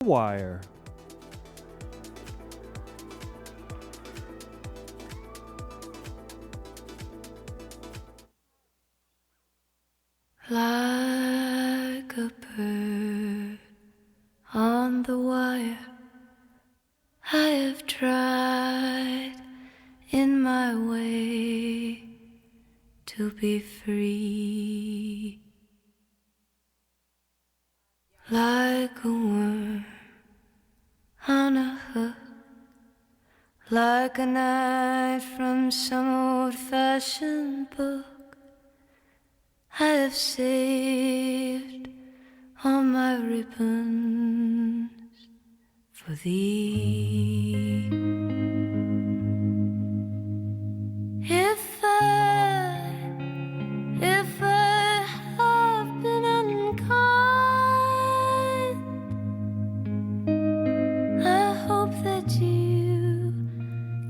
Wire. Like a bird on the wire, I have tried in my way to be free. Like a worm on a hook, like a knife from some old-fashioned book, I have saved all my ribbons for thee. If I have been unkind, I hope that you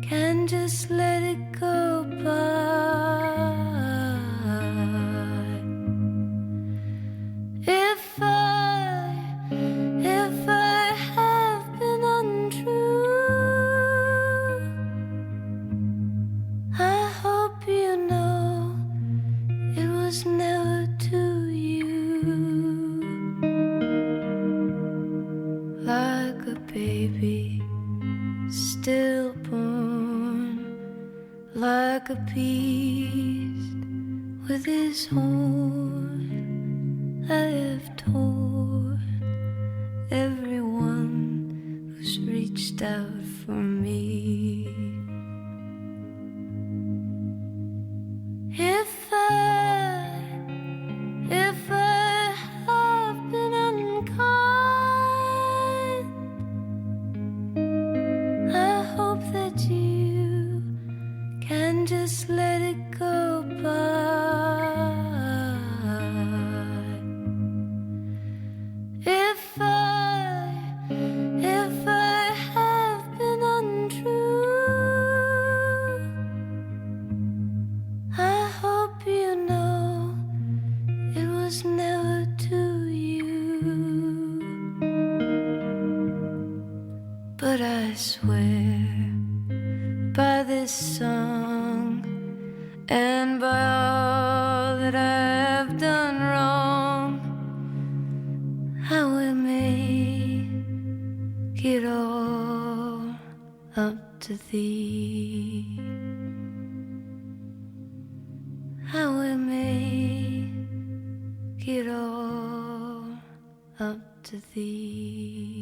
can just let it go by. If I have been untrue, I hope you know it was never to you. Like a baby stillborn, like a beast with his horn, I have torn everyone who's reached out for me. If I have been unkind, I hope that you can just let it go by. If I have been untrue, I hope you know it was never to you. But I swear by this song and by all that I have done wrong, I will make it all up to thee. I will make it all up to thee.